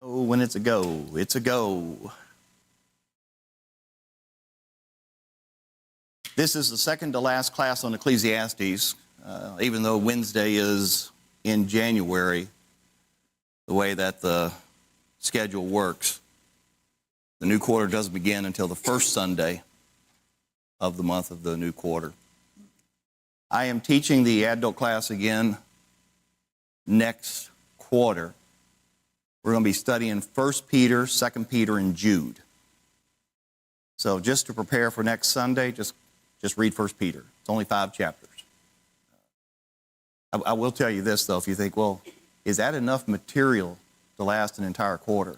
Oh, when it's a go, it's a go. This is the second to last class on Ecclesiastes, even though Wednesday is in January, the way that the schedule works. The new quarter doesn't begin until the first Sunday of the month of the new quarter. I am teaching the adult class again next quarter. We're going to be studying 1 Peter, 2 Peter, and Jude. So just to prepare for next Sunday, just read 1 Peter. It's only 5 chapters. I will tell you this, though, if you think, well, is that enough material to last an entire quarter?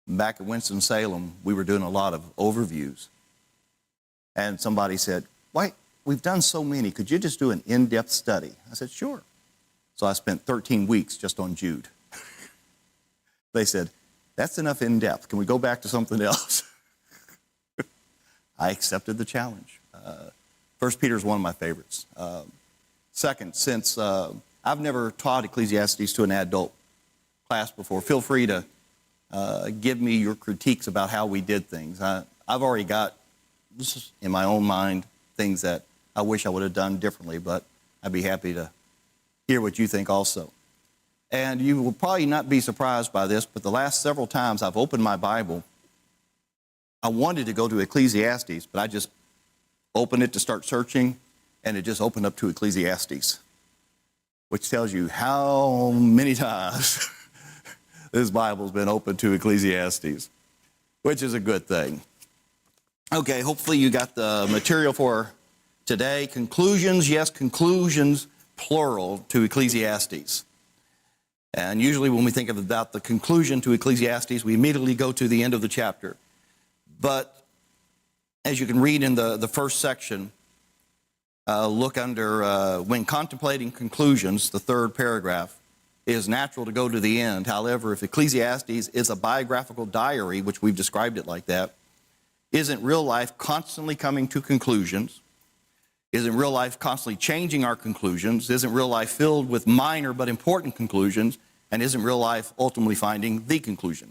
Back at Winston-Salem, we were doing a lot of overviews. And somebody said, why, we've done so many. Could you just do an in-depth study? I said, sure. So I spent 13 weeks just on Jude. They said, that's enough in-depth. Can we go back to something else? I accepted the challenge. 1 Peter is one of my favorites. Second, since I've never taught Ecclesiastes to an adult class before, feel free to give me your critiques about how we did things. I've already got, this is in my own mind, things that I wish I would have done differently, but I'd be happy to hear what you think also. And you will probably not be surprised by this, but the last several times I've opened my Bible, I wanted to go to Ecclesiastes, but I just opened it to start searching, and it just opened up to Ecclesiastes, which tells you how many times this Bible's been opened to Ecclesiastes, which is a good thing. Okay, hopefully you got the material for today. Conclusions, yes, conclusions, plural, to Ecclesiastes. And usually when we think about the conclusion to Ecclesiastes, we immediately go to the end of the chapter. But as you can read in the first section, look under, when contemplating conclusions, the third paragraph, it is natural to go to the end. However, if Ecclesiastes is a biographical diary, which we've described it like that, isn't real life constantly coming to conclusions? Isn't real life constantly changing our conclusions? Isn't real life filled with minor but important conclusions? And isn't real life ultimately finding the conclusion?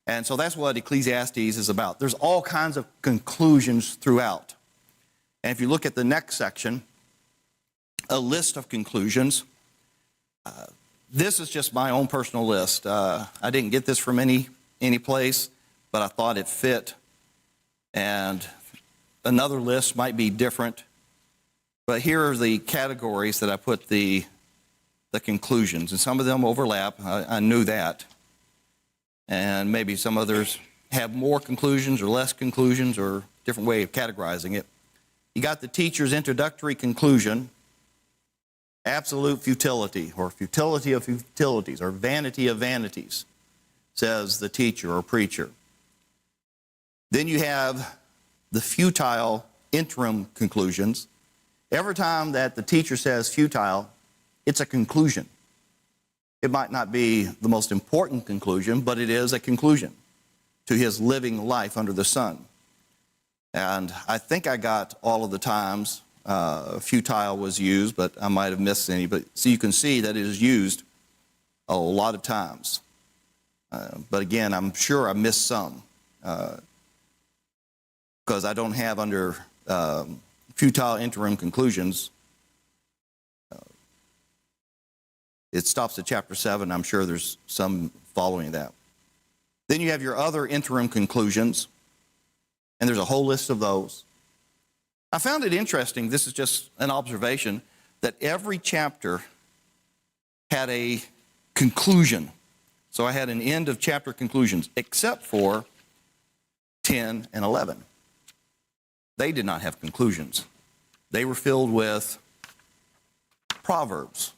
And so that's what Ecclesiastes is about. There's all kinds of conclusions throughout. And if you look at the next section, a list of conclusions, this is just my own personal list. I didn't get this from any place, but I thought it fit. And another list might be different. But here are the categories that I put the conclusions. And some of them overlap. I knew that. And maybe some others have more conclusions or less conclusions or different way of categorizing it. You got the teacher's introductory conclusion, absolute futility, or futility of futilities, or vanity of vanities, says the teacher or preacher. Then you have the futile interim conclusions. Every time that the teacher says futile, it's a conclusion. It might not be the most important conclusion, but it is a conclusion to his living life under the sun. And I think I got all of the times futile was used, but I might have missed any. But so you can see that it is used a lot of times. But again, I'm sure I missed some because I don't have under futile interim conclusions. It stops at chapter 7. I'm sure there's some following that. Then you have your other interim conclusions, and there's a whole list of those. I found it interesting, this is just an observation, that every chapter had a conclusion. So I had an end of chapter conclusions, except for 10 and 11. They did not have conclusions. They were filled with proverbs.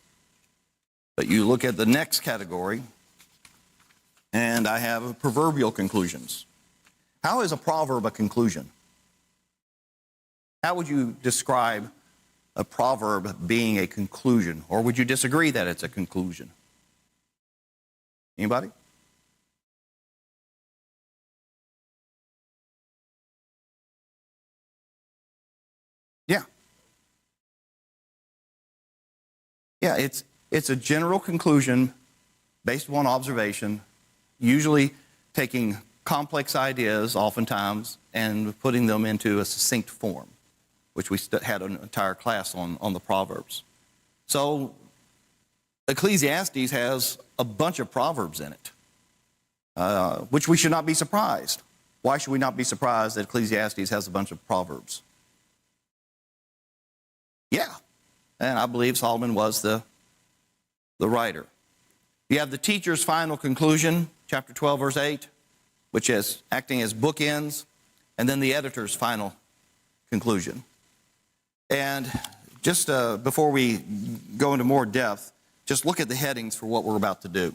But you look at the next category, and I have proverbial conclusions. How is a proverb a conclusion? How would you describe a proverb being a conclusion? Or would you disagree that it's a conclusion? Anybody? Yeah. Yeah, it's a general conclusion based upon observation, usually taking complex ideas oftentimes and putting them into a succinct form, which we had an entire class on the Proverbs. So Ecclesiastes has a bunch of Proverbs in it, which we should not be surprised. Why should we not be surprised that Ecclesiastes has a bunch of Proverbs? Yeah, and I believe Solomon was the writer. You have the teacher's final conclusion, chapter 12, verse 8, which is acting as bookends, and then the editor's final conclusion. And just before we go into more depth, just look at the headings for what we're about to do.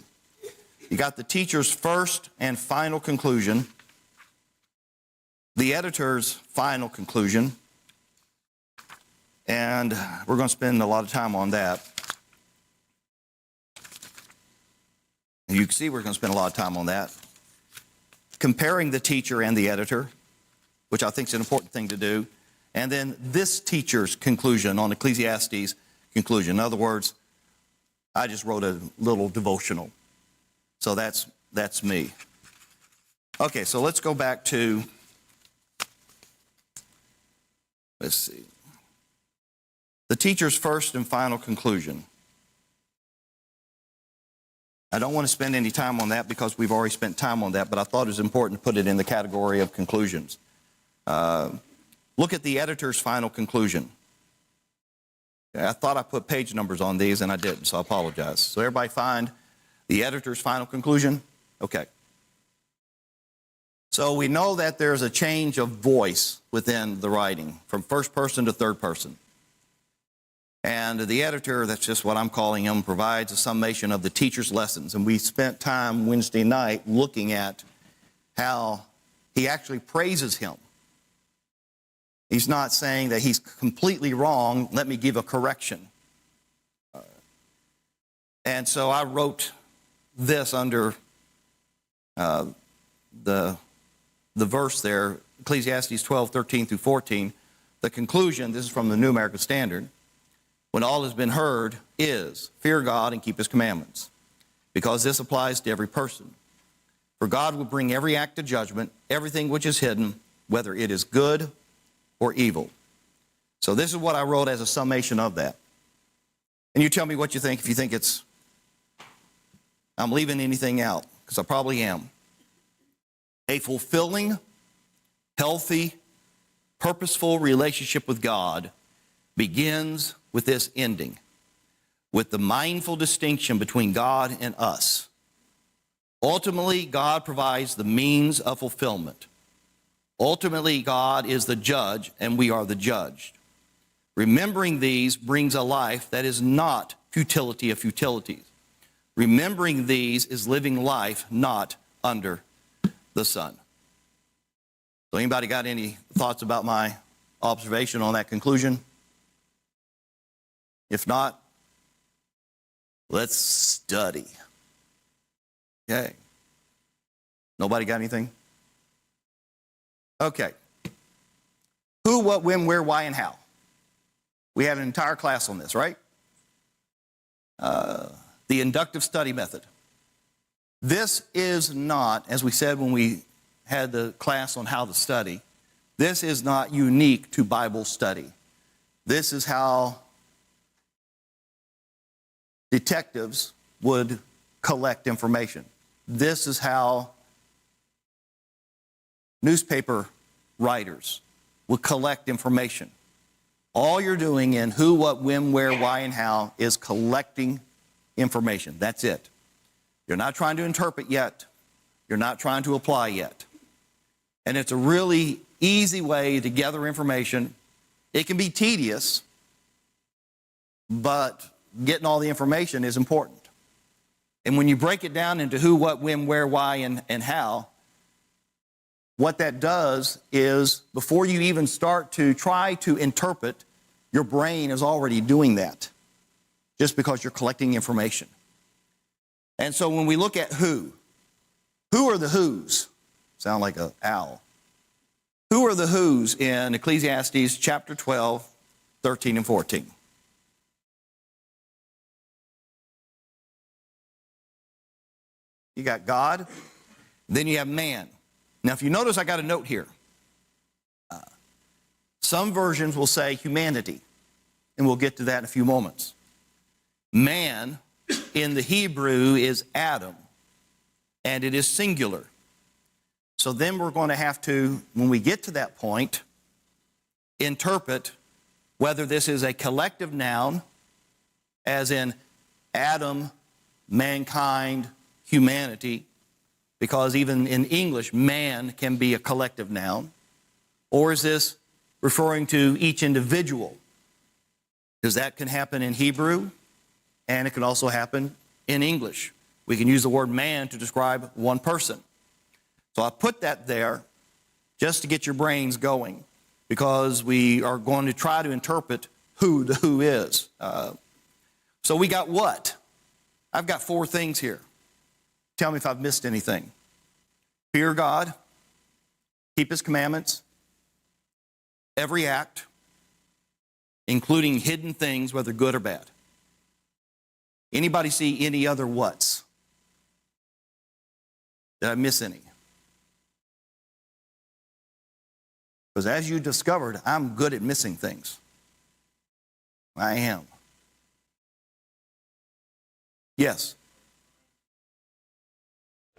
You got the teacher's first and final conclusion, the editor's final conclusion, and we're going to spend a lot of time on that. And you can see we're going to spend a lot of time on that. Comparing the teacher and the editor, which I think is an important thing to do. And then this teacher's conclusion on Ecclesiastes' conclusion. In other words, I just wrote a little devotional. So that's me. Okay, so let's go back to, let's see, the teacher's first and final conclusion. I don't want to spend any time on that because we've already spent time on that, but I thought it was important to put it in the category of conclusions. Look at the editor's final conclusion. I thought I put page numbers on these, and I didn't, so I apologize. So everybody find the editor's final conclusion? Okay. So we know that there's a change of voice within the writing, from first person to third person. And the editor, that's just what I'm calling him, provides a summation of the teacher's lessons. And we spent time Wednesday night looking at how he actually praises him. He's not saying that he's completely wrong, let me give a correction. And so I wrote this under the verse there, Ecclesiastes 12, 13 through 14. The conclusion, this is from the New American Standard, when all has been heard is, fear God and keep his commandments, because this applies to every person. For God will bring every act to judgment, everything which is hidden, whether it is good or evil. So this is what I wrote as a summation of that. And you tell me what you think, if you think I'm leaving anything out, because I probably am. A fulfilling, healthy, purposeful relationship with God begins with this ending, with the mindful distinction between God and us. Ultimately, God provides the means of fulfillment. Ultimately, God is the judge, and we are the judged. Remembering these brings a life that is not futility of futilities. Remembering these is living life not under the sun. So anybody got any thoughts about my observation on that conclusion? If not, let's study. Okay. Nobody got anything? Okay. Who, what, when, where, why, and how. We had an entire class on this, right? The inductive study method. This is not, as we said when we had the class on how to study, this is not unique to Bible study. This is how detectives would collect information. This is how newspaper writers would collect information. All you're doing in who, what, when, where, why, and how is collecting information. That's it. You're not trying to interpret yet. You're not trying to apply yet. And it's a really easy way to gather information. It can be tedious, but getting all the information is important. And when you break it down into who, what, when, where, why, and how, what that does is before you even start to try to interpret, your brain is already doing that just because you're collecting information. And so when we look at who are the who's? Sound like an owl. Who are the who's in Ecclesiastes chapter 12, 13, and 14? You got God, then you have man. Now, if you notice, I got a note here. Some versions will say humanity, and we'll get to that in a few moments. Man in the Hebrew is Adam, and it is singular. So then we're going to have to, when we get to that point, interpret whether this is a collective noun, as in Adam, mankind, humanity, because even in English, man can be a collective noun, or is this referring to each individual? Because that can happen in Hebrew, and it can also happen in English. We can use the word man to describe one person. So I put that there just to get your brains going, because we are going to try to interpret who the who is. So we got what? I've got 4 things here. Tell me if I've missed anything. Fear God, keep His commandments, every act, including hidden things, whether good or bad. Anybody see any other whats? Did I miss any? Because as you discovered, I'm good at missing things. I am. Yes?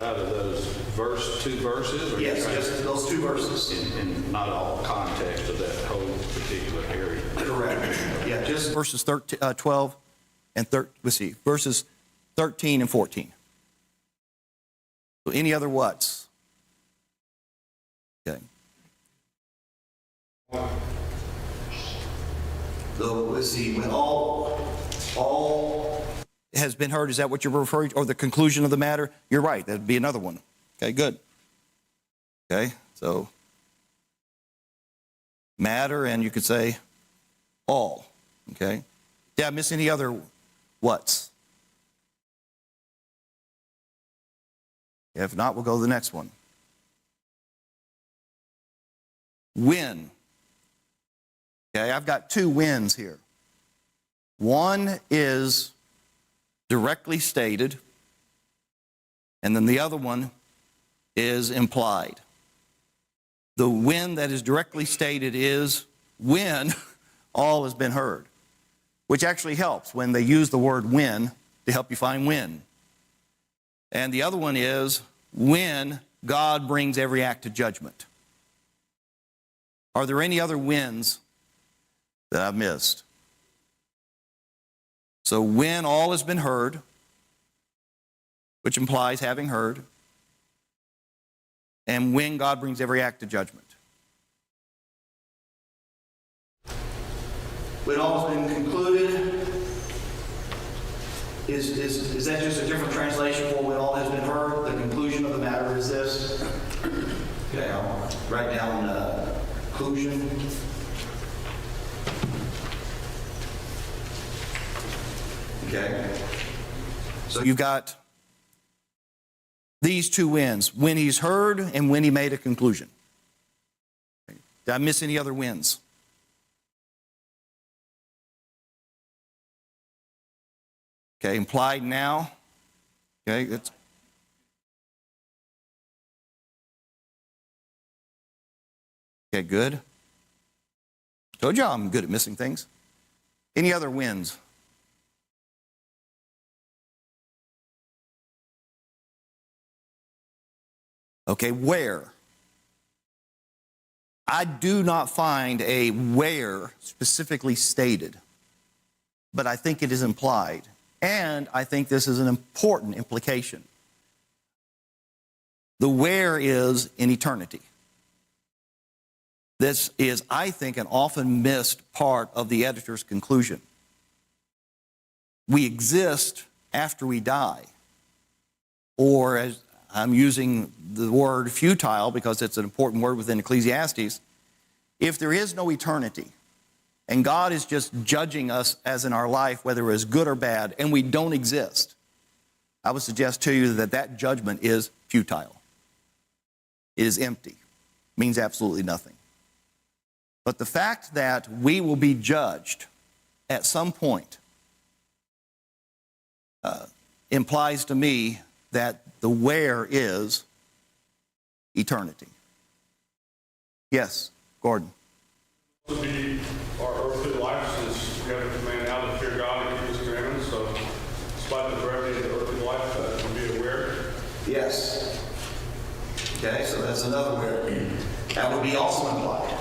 Out of those two verses? Or Yes, just those 2 verses. In not all context of that whole particular area. Correct. Yeah, just verses 12 and verses 13 and 14. So any other whats? Okay. So let's see, when all has been heard, is that what you're referring to? Or the conclusion of the matter? You're right, that'd be another one. Okay, good. Okay, so matter, and you could say all. Okay. Did I miss any other whats? If not, we'll go to the next one. When. Okay, I've got 2 wins here. One is directly stated, and then the other one is implied. The when that is directly stated is when all has been heard, which actually helps when they use the word when to help you find when. And the other one is when God brings every act to judgment. Are there any other whens that I've missed? So when all has been heard, which implies having heard, and when God brings every act to judgment. When all has been concluded, is that just a different translation for when all has been heard? The conclusion of the matter is this. Okay, I'll write down conclusion. Okay. So you've got these 2 wins, when he's heard and when he made a conclusion. Did I miss any other wins? Okay, implied now. Okay, that's okay, good. Told you I'm good at missing things. Any other wins? Okay, where? I do not find a where specifically stated, but I think it is implied. And I think this is an important implication. The where is in eternity. This is, I think, an often missed part of the editor's conclusion. We exist after we die, or as I'm using the word futile because it's an important word within Ecclesiastes. If there is no eternity, and God is just judging us as in our life, whether it's good or bad, and we don't exist, I would suggest to you that that judgment is futile. It is empty. Means absolutely nothing. But the fact that we will be judged at some point implies to me that the where is eternity. Yes, Gordon. To be our earthly lives is we have a command now to fear God and keep His commandments. So, despite the brevity of the earthly life, to be aware. Yes. Okay, so that's another where. That would be also implied.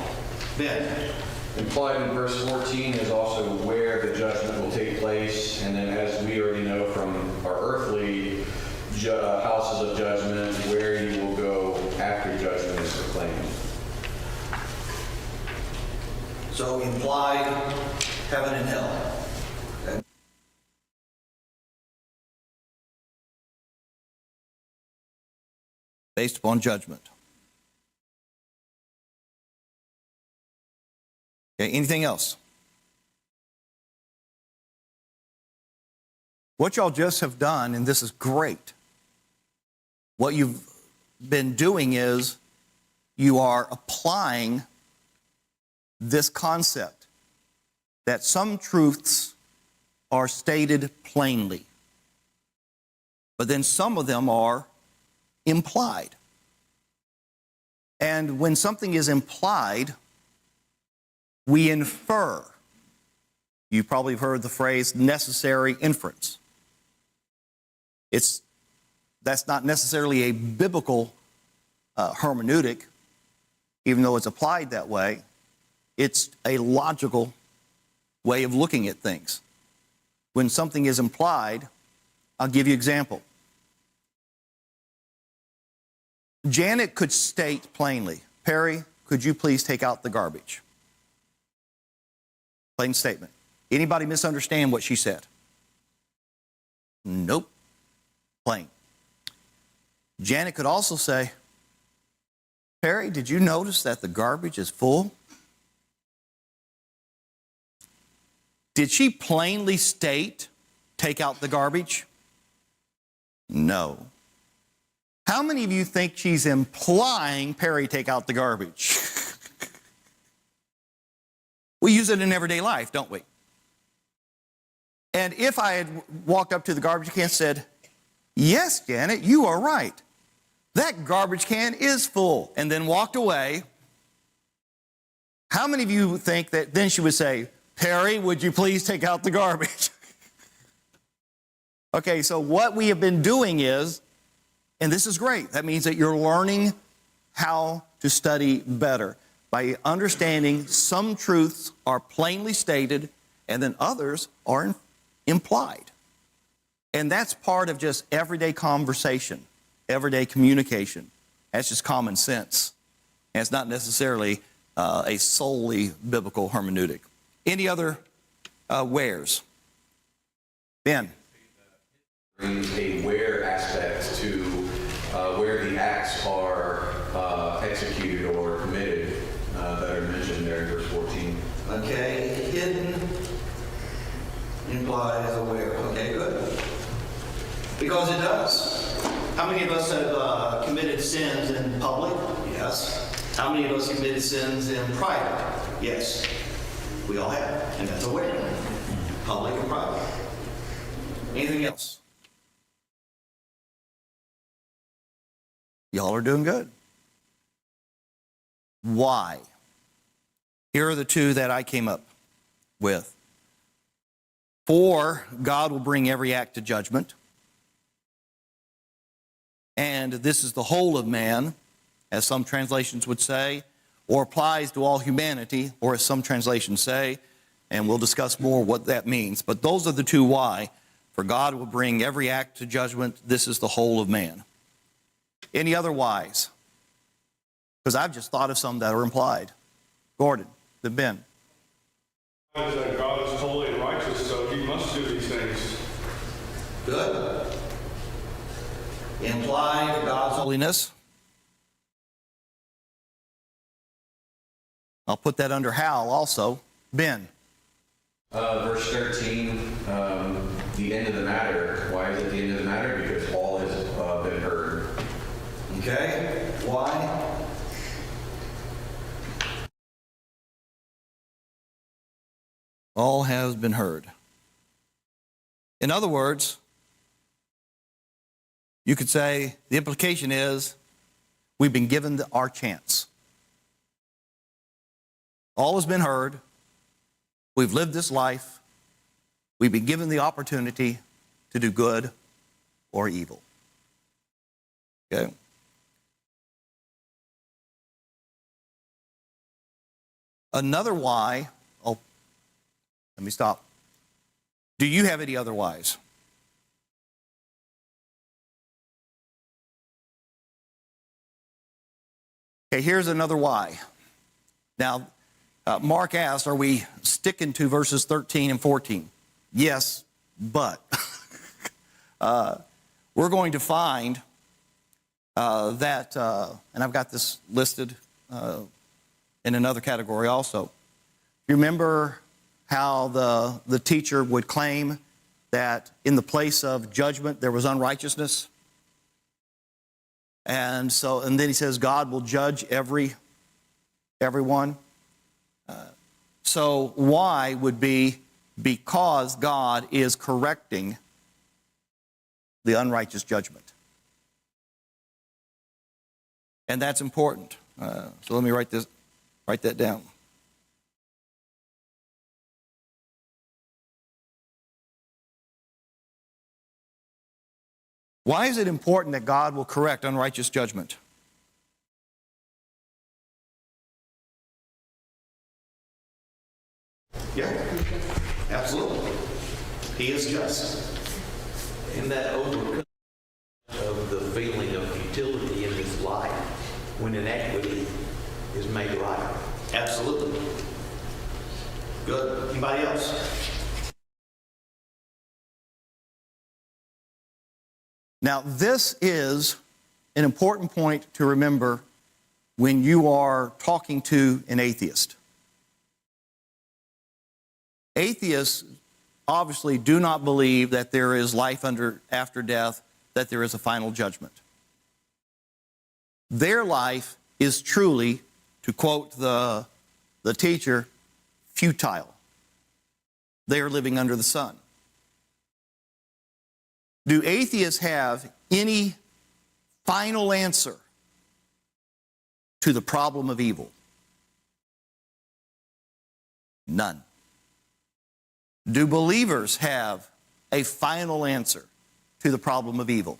Ben. Implied in verse 14 is also where the judgment will take place, and then as we already know from our earthly houses of judgment, where you will go after judgment is proclaimed. So implied heaven and hell. Okay. Based upon judgment. Okay, anything else? What y'all just have done, and this is great, what you've been doing is you are applying this concept that some truths are stated plainly, but then some of them are implied. And when something is implied, we infer. You probably have heard the phrase necessary inference. That's not necessarily a biblical hermeneutic, even though it's applied that way. It's a logical way of looking at things. When something is implied, I'll give you an example. Janet could state plainly, Perry, could you please take out the garbage? Plain statement. Anybody misunderstand what she said? Nope. Plain. Janet could also say, Perry, did you notice that the garbage is full? Did she plainly state, take out the garbage? No. How many of you think she's implying, Perry, take out the garbage? We use it in everyday life, don't we? And if I had walked up to the garbage can and said, yes, Janet, you are right. That garbage can is full, and then walked away, how many of you think that then she would say, Perry, would you please take out the garbage? Okay, so what we have been doing is, and this is great, that means that you're learning how to study better by understanding some truths are plainly stated and then others are implied. And that's part of just everyday conversation, everyday communication. That's just common sense. And it's not necessarily a solely biblical hermeneutic. Any other wheres? Ben? Brings a where aspect to where the acts are executed or committed that are mentioned there in verse 14. Okay, hidden implies aware. Okay, good. Because it does. How many of us have committed sins in public? Yes. How many of us committed sins in private? Yes. We all have, and that's aware. Public and private. Anything else? Y'all are doing good. Why? Here are the two that I came up with. For God will bring every act to judgment. And this is the whole of man, as some translations would say, or applies to all humanity, or as some translations say, and we'll discuss more what that means. But those are the two why. For God will bring every act to judgment. This is the whole of man. Any other whys? Because I've just thought of some that are implied. Gordon, the Ben. That God is holy and righteous, so He must do these things. Good. Implied God's holiness. I'll put that under Hal also. Ben. Verse 13, the end of the matter. Why is it the end of the matter? Because all has been heard. Okay. Why? All has been heard. In other words, You could say the implication is we've been given our chance. All has been heard. We've lived this life. We've been given the opportunity to do good or evil. Okay? Another why, oh, let me stop. Do you have any other whys? Okay, here's another why. Now, Mark asked, are we sticking to verses 13 and 14? Yes, but we're going to find that, and I've got this listed in another category also. You remember how the teacher would claim that in the place of judgment there was unrighteousness? And then he says God will judge everyone. So why would be because God is correcting the unrighteous judgment. And that's important. So let me write that down. Why is it important that God will correct unrighteous judgment? Yeah, absolutely. He is just. And that overcomes of the feeling of futility in this life when inequity is made right. Absolutely. Good. Anybody else? Now, this is an important point to remember when you are talking to an atheist. Atheists obviously do not believe that there is life after death, that there is a final judgment. Their life is truly, to quote the teacher, futile. They are living under the sun. Do atheists have any final answer to the problem of evil? None. Do believers have a final answer to the problem of evil?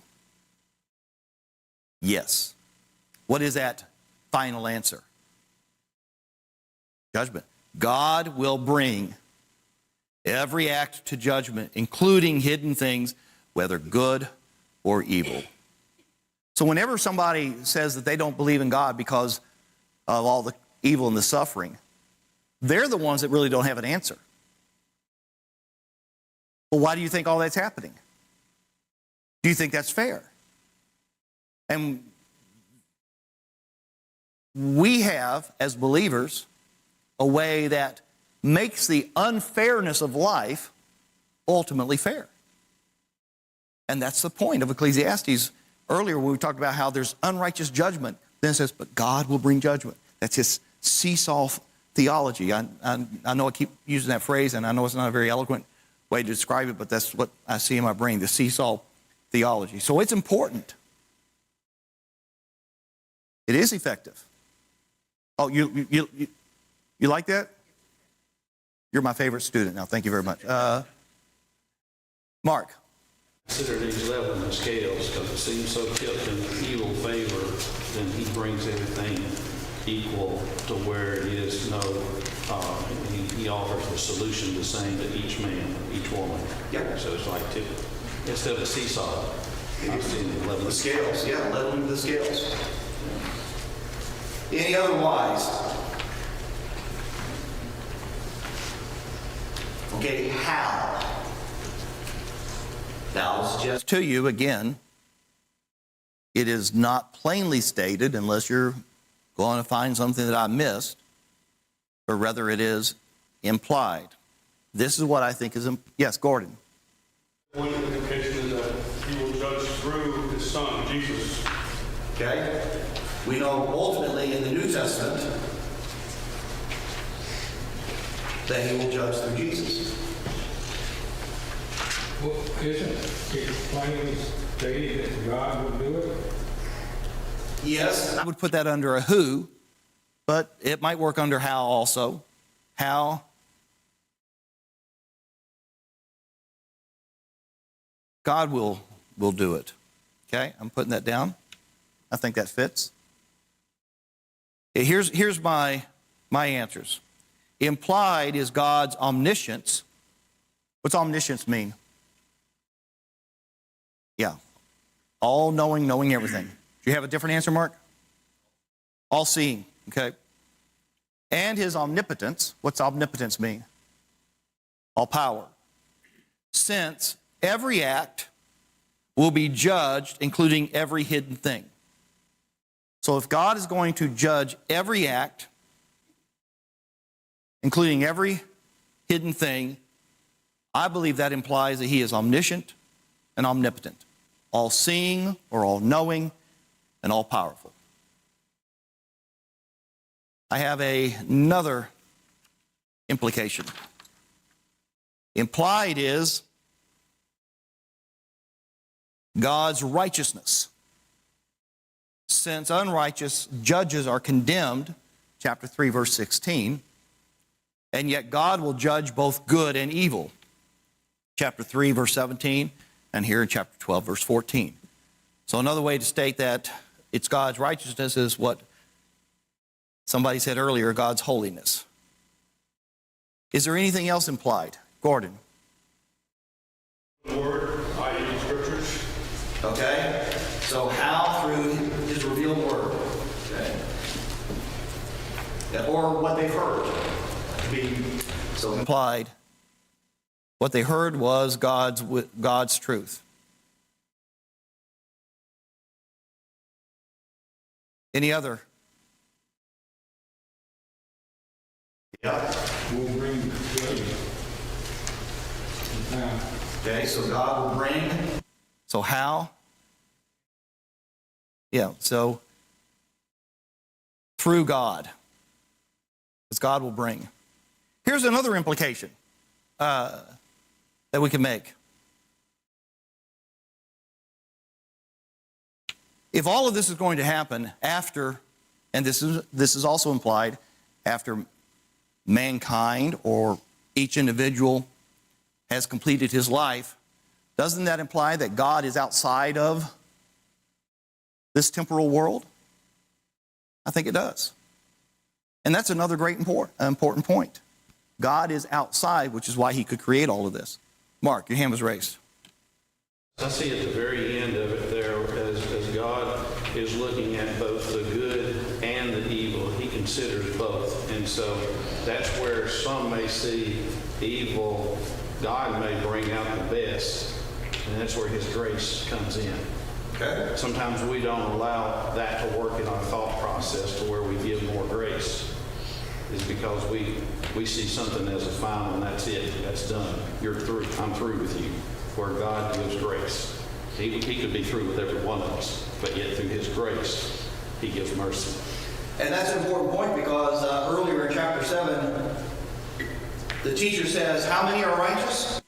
Yes. What is that final answer? Judgment. God will bring every act to judgment, including hidden things, whether good or evil. So whenever somebody says that they don't believe in God because of all the evil and the suffering, they're the ones that really don't have an answer. Well, why do you think all that's happening? Do you think that's fair? And we have, as believers, a way that makes the unfairness of life ultimately fair. And that's the point of Ecclesiastes. Earlier when we talked about how there's unrighteous judgment, then it says, but God will bring judgment. That's his seesaw theology. I know I keep using that phrase, and I know it's not a very eloquent way to describe it, but that's what I see in my brain, the seesaw theology. So it's important. It is effective. Oh, you like that? You're my favorite student now. Thank you very much. Mark. Consider these leveling scales, because it seems so tipped in evil favor, then he brings everything equal to where it is he offers the solution the same to each man, each woman. Yeah. So it's like instead of a seesaw, I'm seeing the leveling The scales, yeah, leveling the scales. Any other whys? Okay, how? Now, I'll suggest To you again, it is not plainly stated unless you're going to find something that I missed, or rather it is implied. This is what I think is, yes, Gordon. One implication is that he will judge through his son, Jesus. okay? We know ultimately in the New Testament that he will judge through Jesus. Well, isn't it plainly stating that God will do it? Yes, I would put that under a who, but it might work under how also. How? God will do it. Okay, I'm putting that down. I think that fits. Okay, here's my answers. Implied is God's omniscience. What's omniscience mean? Yeah. All knowing, knowing everything. Do you have a different answer, Mark? All seeing, okay. And his omnipotence. What's omnipotence mean? All power. Since every act will be judged, including every hidden thing. So if God is going to judge every act, including every hidden thing, I believe that implies that he is omniscient and omnipotent, all-seeing or all-knowing and all-powerful. I have another implication. Implied is God's righteousness. Since unrighteous judges are condemned, chapter 3, verse 16, and yet God will judge both good and evil, chapter 3, verse 17, and here in chapter 12, verse 14. So another way to state that it's God's righteousness is what somebody said earlier, God's holiness. Is there anything else implied? Gordon. The Word, i.e. the Scriptures. Okay. So how through his revealed word. Okay. Yeah, or what they've heard. So implied. What they heard was God's truth. Any other? Yeah. Will bring good. Now, Okay, so God will bring. So how? Yeah, so through God. Because God will bring. Here's another implication that we can make. If all of this is going to happen after, and this is also implied, after mankind or each individual has completed his life, doesn't that imply that God is outside of this temporal world? I think it does. And that's another great important point. God is outside, which is why he could create all of this. Mark, your hand was raised. I see at the very end of it there, as God is looking at both the good and the evil, he considers both. And so that's where some may see evil, God may bring out the best, and that's where his grace comes in. Okay. Sometimes we don't allow that to work in our thought process to where we give more grace. Is because we see something as a final and that's it, that's done. You're through, I'm through with you. Where God gives grace. He could be through with every one of us, but yet through his grace, he gives mercy. And that's an important point because earlier in chapter 7, the teacher says, how many are righteous?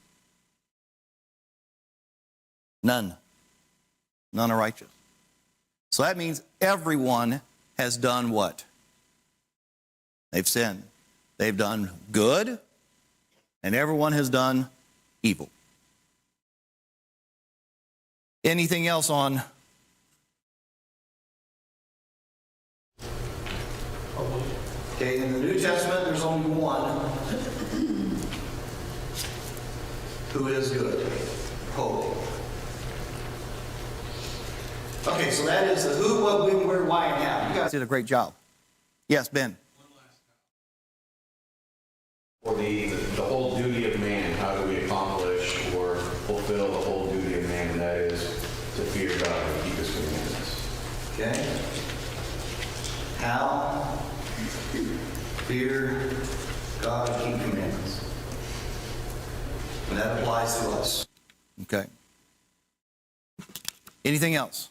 None. None are righteous. So that means everyone has done what? They've sinned. They've done good, and everyone has done evil. Anything else on? Okay, in the New Testament, there's only one who is good, holy. Okay, so that is the who, what, when, where, why, and how. You guys did a great job. Yes, Ben. For the whole duty of man, how do we accomplish or fulfill the whole duty of man, and that is to fear God and keep his commandments? Okay. How? Fear God and keep commandments. And that applies to us. Okay. Anything else?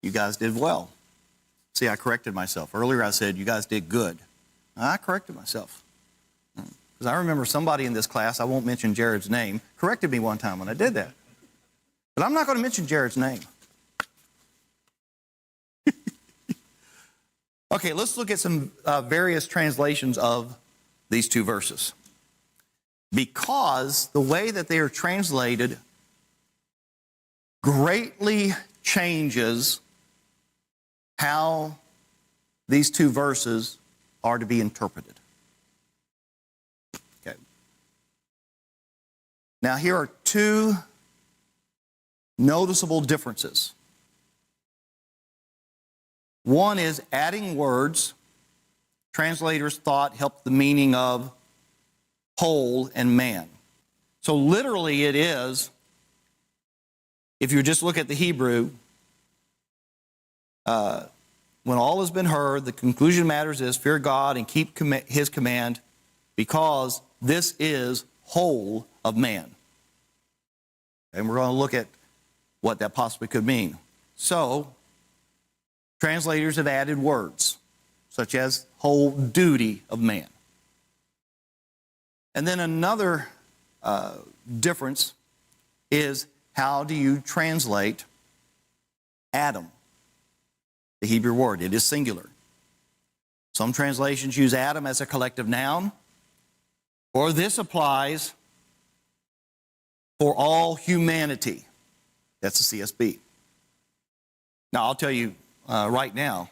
You guys did well. See, I corrected myself. Earlier I said you guys did good. I corrected myself. Because I remember somebody in this class, I won't mention Jared's name, corrected me one time when I did that. But I'm not going to mention Jared's name. Okay, let's look at some various translations of these two verses. Because the way that they are translated greatly changes how these two verses are to be interpreted. Okay. Now, here are two noticeable differences. One is adding words. Translators thought helped the meaning of whole and man. So literally it is, if you just look at the Hebrew, when all has been heard, the conclusion matters is fear God and keep his command, because this is whole of man. And we're going to look at what that possibly could mean. So, translators have added words, such as whole duty of man. And then another difference is, how do you translate Adam? The Hebrew word, it is singular. Some translations use Adam as a collective noun, or this applies for all humanity. That's the CSB. Now, I'll tell you right now,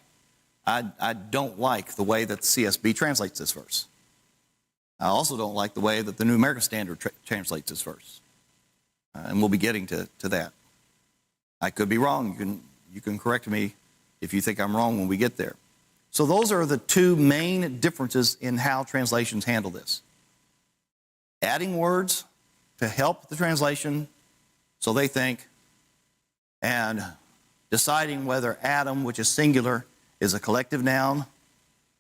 I don't like the way that the CSB translates this verse. I also don't like the way that the New American Standard translates this verse. And we'll be getting to that. I could be wrong. You can correct me if you think I'm wrong when we get there. So those are the two main differences in how translations handle this. Adding words to help the translation, so they think, and deciding whether Adam, which is singular, is a collective noun,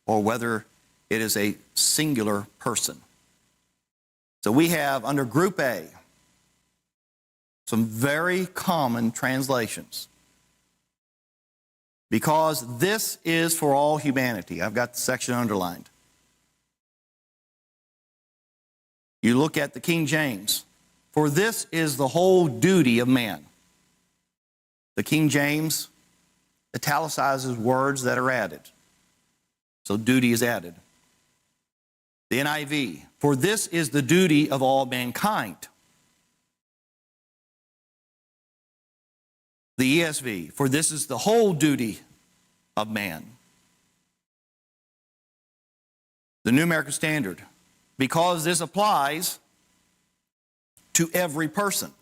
or whether it is a singular person. So we have, under Group A, some very common translations. Because this is for all humanity. I've got the section underlined. You look at the King James. For this is the whole duty of man. The King James italicizes words that are added. So duty is added. The NIV. For this is the duty of all mankind. The ESV, for this is the whole duty of man. The New American Standard, because this applies to every person.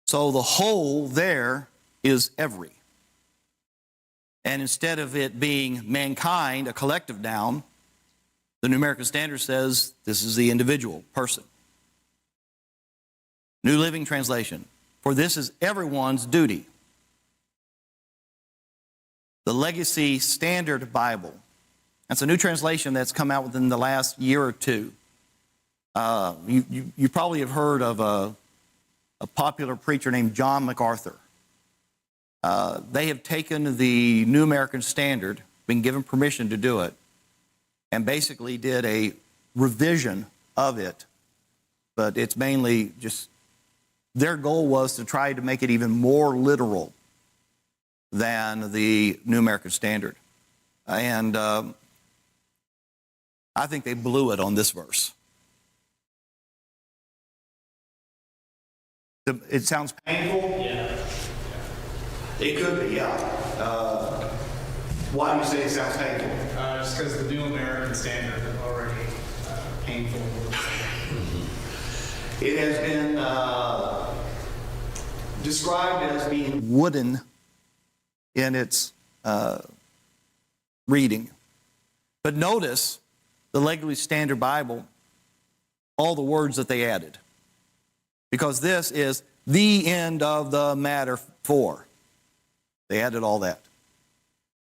So the whole there is every. And instead of it being mankind, a collective noun, the New American Standard says this is the individual person. New Living Translation, for this is everyone's duty. The Legacy Standard Bible. That's a new translation that's come out within the last year or two. You probably have heard of a popular preacher named John MacArthur. They have taken the New American Standard, been given permission to do it, and basically did a revision of it. But it's mainly just, their goal was to try to make it even more literal than the New American Standard. And I think they blew it on this verse. It sounds painful? Yeah. It could be, yeah. Why do you say it sounds painful? Just because the New American Standard is already painful. It has been described as being wooden in its reading. But notice the Legacy Standard Bible, all the words that they added. Because this is the end of the matter for. They added all that.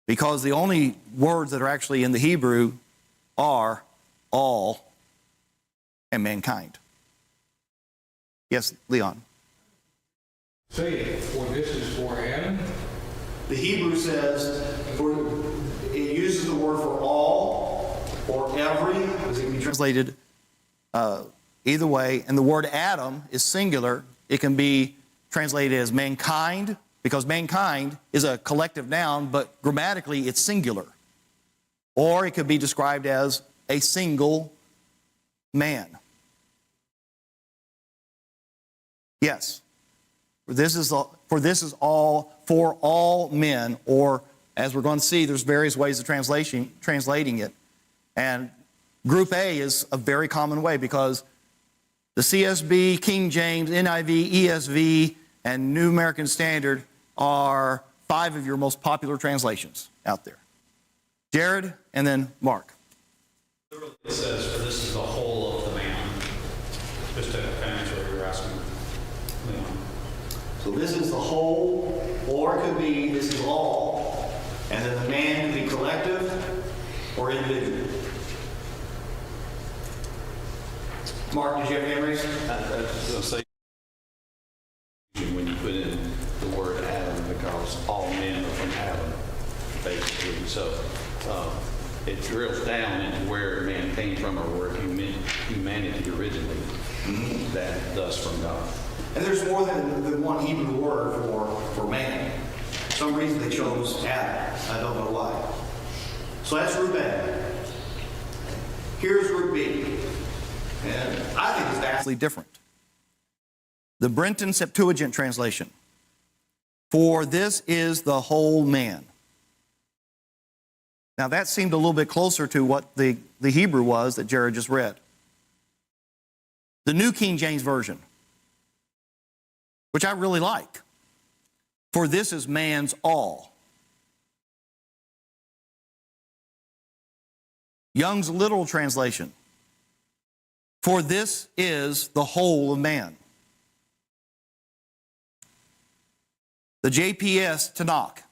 Because the only words that are actually in the Hebrew are all and mankind. Yes, Leon. Say it, for this is for Adam. The Hebrew says, it uses the word for all or every, because it can be translated either way. And the word Adam is singular. It can be translated as mankind, because mankind is a collective noun, but grammatically it's singular. Or it could be described as a single man. Yes. For this is all for all men, or as we're going to see, there's various ways of translating it. And Group A is a very common way, because the CSB, King James, NIV, ESV, and New American Standard are 5 of your most popular translations out there. Jared, and then Mark. It says, for this is the whole of the man. Just to kind of answer what you're asking. Leon. So this is the whole, or it could be this is all. And then the man can be collective or individual. Mark, did you have any raise? I was going to say, when you put in the word Adam, because all men are from Adam, basically. So it drills down into where man came from, or where humanity originally, that thus from God. And there's more than one Hebrew word for man. For some reason they chose Adam. I don't know why. So that's Group A. Here's Group B. And I think it's Vastly different. The Brenton Septuagint translation. For this is the whole man. Now that seemed a little bit closer to what the Hebrew was that Jared just read. The New King James Version, which I really like. For this is man's all. Young's literal translation. For this is the whole of man. The JPS Tanakh,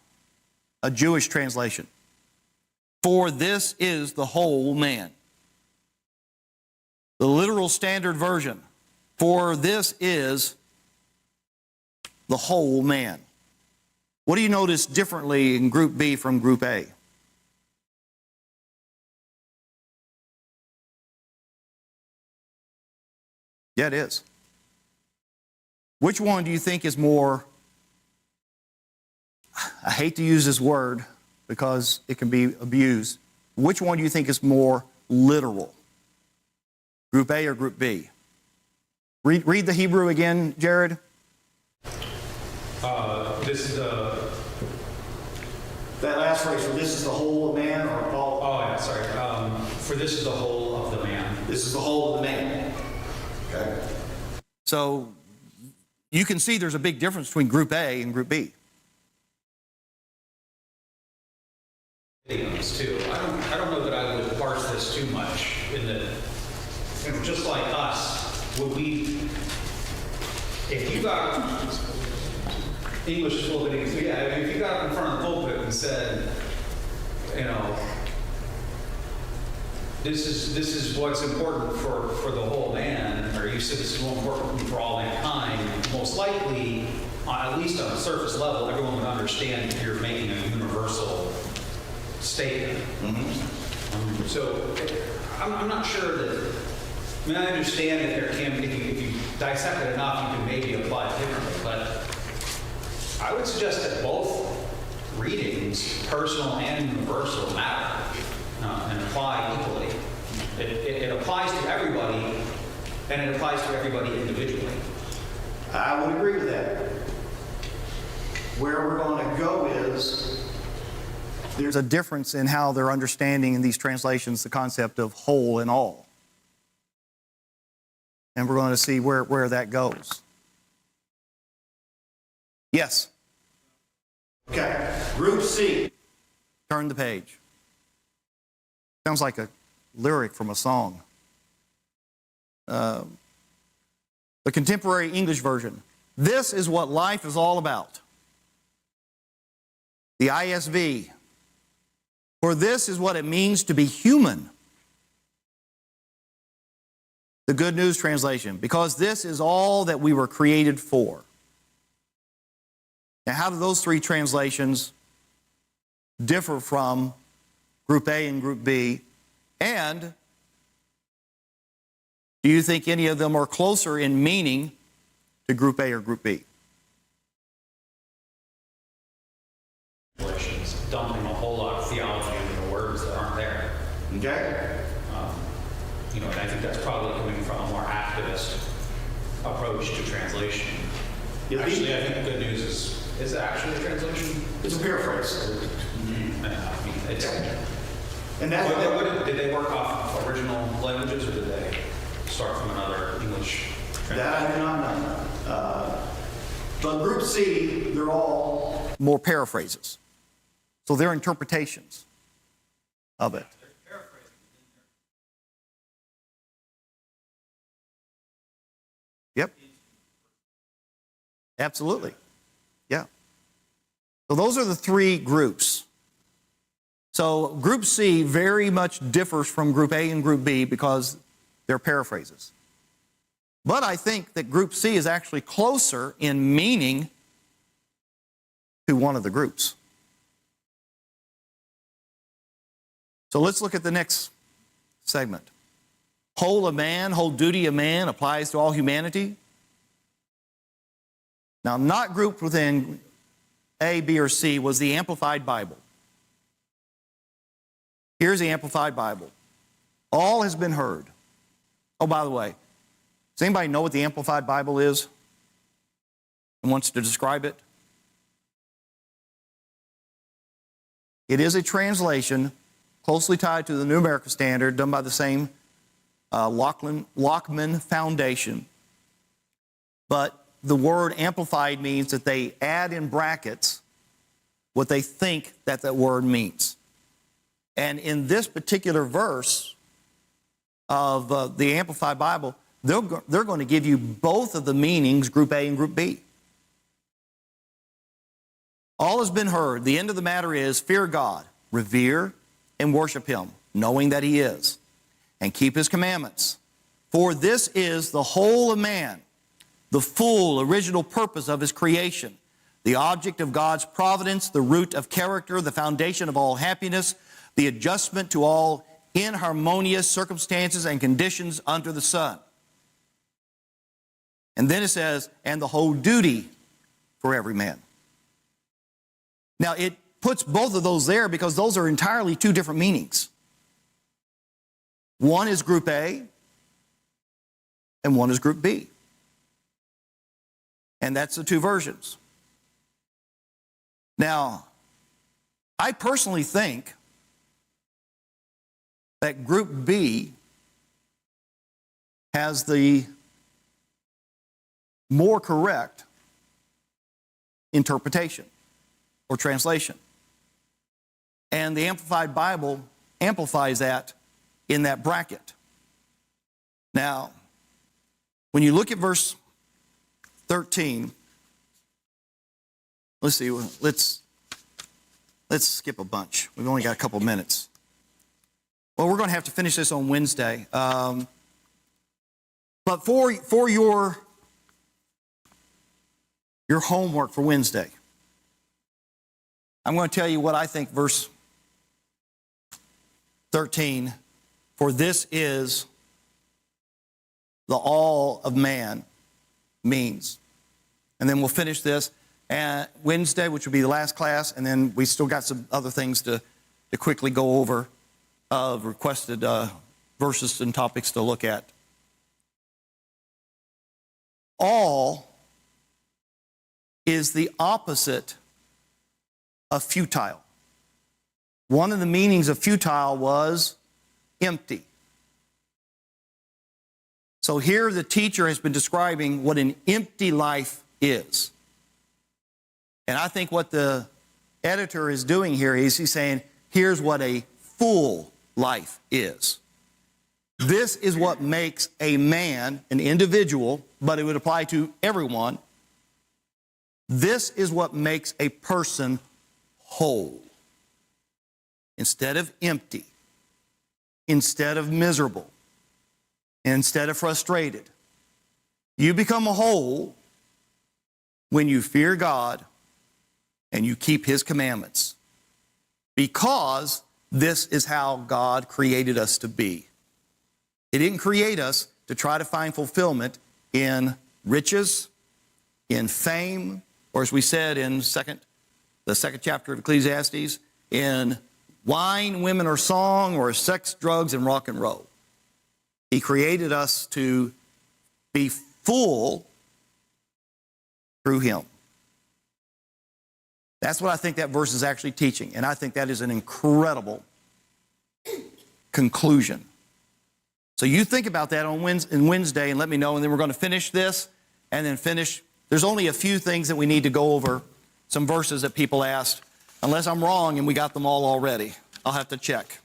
a Jewish translation. For this is the whole man. The literal standard version. For this is the whole man. What do you notice differently in Group B from Group A? Yeah, it is. Which one do you think is more, I hate to use this word because it can be abused, which one do you think is more literal? Group A or Group B? Read the Hebrew again, Jared. This is the... that last phrase, for this is the whole of man, or all. Oh, yeah, sorry. For this is the whole of the man. This is the whole of the man. Okay. So you can see there's a big difference between Group A and Group B. Idioms too. I don't know that I would parse this too much in that, you know, just like us, would we, if you got, English is a little bit easy, yeah, if you got up in front of the pulpit and said, you know, this is what's important for the whole man, or you said this is more important for all mankind, most likely, at least on a surface level, everyone would understand if you're making a universal statement. So I'm not sure that, I mean, I understand that there can be, if you dissect it enough, you can maybe apply it differently, but I would suggest that both readings, personal and universal, matter and apply equally. It applies to everybody, and it applies to everybody individually. I would agree with that. Where we're going to go is, There's a difference in how they're understanding in these translations the concept of whole and all. And we're going to see where that goes. Yes, okay, Group C. turn the page. Sounds like a lyric from a song. The contemporary English version. This is what life is all about. The ISV. For this is what it means to be human. The Good News Translation. Because this is all that we were created for. Now, how do those three translations differ from Group A and Group B? And do you think any of them are closer in meaning to Group A or Group B? Translations, dumping a whole lot of theology into the words that aren't there. Okay? And I think that's probably coming from a more activist approach to translation. Yeah, Actually, I think the good news is it actually a translation? It's a paraphrase. And that's Did they work off original languages, or did they start from another English translation? that I do not know. But Group C, they're all More paraphrases. So they're interpretations of it. Yep. Absolutely. Yeah. So those are the three groups. So Group C very much differs from Group A and Group B because they're paraphrases. But I think that Group C is actually closer in meaning to one of the groups. So let's look at the next segment. Whole of man, whole duty of man applies to all humanity. Now, not grouped within A, B, or C was the Amplified Bible. Here's the Amplified Bible. All has been heard. Oh, by the way, does anybody know what the Amplified Bible is and wants to describe it? It is a translation closely tied to the New American Standard done by the same Lockman Foundation. But the word amplified means that they add in brackets what they think that word means. And in this particular verse of the Amplified Bible, they're going to give you both of the meanings, Group A and Group B. All has been heard. The end of the matter is fear God, revere and worship Him, knowing that He is, and keep His commandments. For this is the whole of man, the full original purpose of His creation, the object of God's providence, the root of character, the foundation of all happiness, the adjustment to all inharmonious circumstances and conditions under the sun. And then it says, and the whole duty for every man. Now, it puts both of those there because those are entirely two different meanings. One is Group A, and one is Group B. And that's the two versions. Now, I personally think that Group B has the more correct interpretation or translation. And the Amplified Bible amplifies that in that bracket. Now, when you look at verse 13, let's see, let's skip a bunch. We've only got a couple minutes. Well, we're going to have to finish this on Wednesday. But for your homework for Wednesday, I'm going to tell you what I think verse 13, for this is the all of man, means. And then we'll finish this Wednesday, which will be the last class, and then we still got some other things to quickly go over of requested verses and topics to look at. All is the opposite of futile. One of the meanings of futile was empty. So here the teacher has been describing what an empty life is. And I think what the editor is doing here is he's saying, here's what a full life is. This is what makes a man, an individual, but it would apply to everyone. This is what makes a person whole. Instead of empty, instead of miserable, instead of frustrated. You become a whole when you fear God and you keep His commandments. Because This is how God created us to be. He didn't create us to try to find fulfillment in riches, in fame, or as we said in the second chapter of Ecclesiastes, in wine, women, or song, or sex, drugs, and rock and roll. He created us to be full through Him. That's what I think that verse is actually teaching, and I think that is an incredible conclusion. So you think about that on Wednesday and let me know, and then we're going to finish this and then finish. There's only a few things that we need to go over, some verses that people asked, unless I'm wrong and we got them all already. I'll have to check.